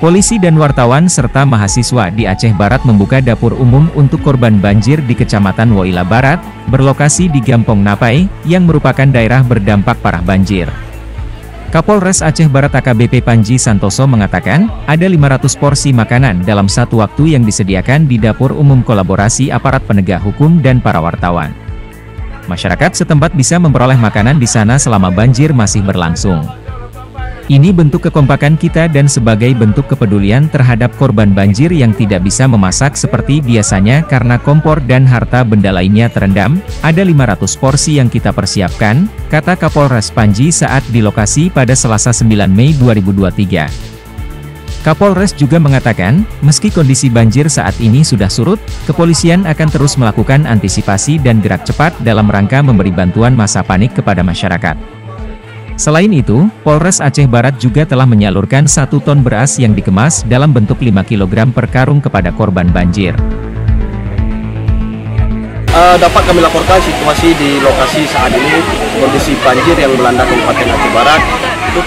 Polisi dan wartawan serta mahasiswa di Aceh Barat membuka dapur umum untuk korban banjir di Kecamatan Woila Barat, berlokasi di Gampong Napai, yang merupakan daerah berdampak parah banjir. Kapolres Aceh Barat AKBP Panji Santoso mengatakan, ada 500 porsi makanan dalam satu waktu yang disediakan di dapur umum kolaborasi aparat penegak hukum dan para wartawan. Masyarakat setempat bisa memperoleh makanan di sana selama banjir masih berlangsung. Ini bentuk kekompakan kita dan sebagai bentuk kepedulian terhadap korban banjir yang tidak bisa memasak seperti biasanya karena kompor dan harta benda lainnya terendam. Ada 500 porsi yang kita persiapkan, kata Kapolres Panji saat di lokasi pada Selasa 9 Mei 2023. Kapolres juga mengatakan, meski kondisi banjir saat ini sudah surut, kepolisian akan terus melakukan antisipasi dan gerak cepat dalam rangka memberi bantuan masa panik kepada masyarakat. Selain itu, Polres Aceh Barat juga telah menyalurkan 1 ton beras yang dikemas dalam bentuk 5 kg per karung kepada korban banjir. Dapat kami laporkan situasi di lokasi saat ini, kondisi banjir yang melanda Kabupaten Aceh Barat itu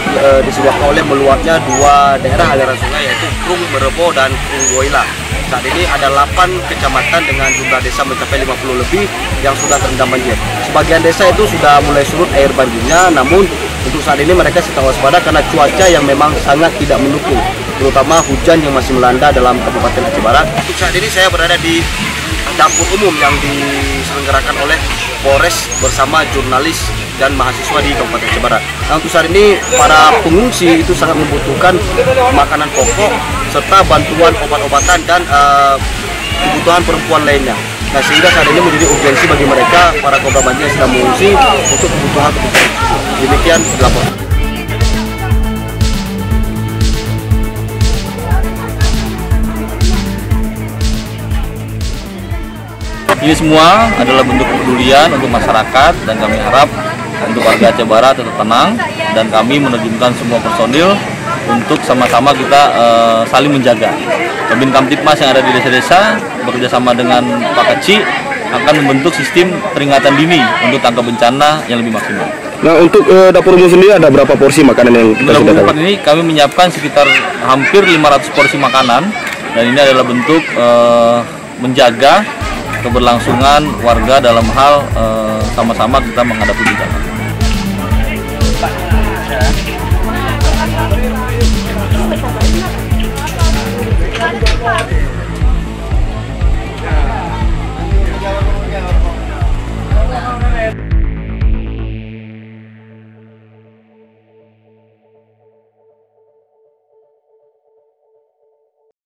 disebabkan oleh meluapnya 2 daerah aliran sungai, yaitu Krung Merebo dan Krung Woila. Saat ini ada 8 kecamatan dengan jumlah desa mencapai 50 lebih yang sudah terendam banjir. Sebagian desa itu sudah mulai surut air banjirnya, namun untuk saat ini mereka sedang waspada karena cuaca yang memang sangat tidak mendukung, terutama hujan yang masih melanda dalam Kabupaten Aceh Barat. Untuk saat ini saya berada di dapur umum yang diselenggarakan oleh Polres bersama jurnalis dan mahasiswa di Kabupaten Aceh Barat. Nah, untuk saat ini para pengungsi itu sangat membutuhkan makanan pokok serta bantuan obat-obatan dan kebutuhan perempuan lainnya. Nah, sehingga saat ini menjadi urgensi bagi mereka para korban banjir yang sedang mengungsi untuk kebutuhan. Demikian laporan. Ini semua adalah bentuk kepedulian untuk masyarakat dan kami harap untuk warga Aceh Barat tetap tenang dan kami menerjunkan semua personil untuk sama-sama kita saling menjaga. Kabin Kamtipmas yang ada di desa-desa bekerjasama dengan Pak Kecik akan membentuk sistem peringatan dini untuk tanggap bencana yang lebih maksimal. Nah, untuk dapur umum sendiri ada berapa porsi makanan yang kita sediakan? Ini kami menyiapkan sekitar hampir 500 porsi makanan dan ini adalah bentuk menjaga keberlangsungan warga dalam hal sama-sama kita menghadapi bencana.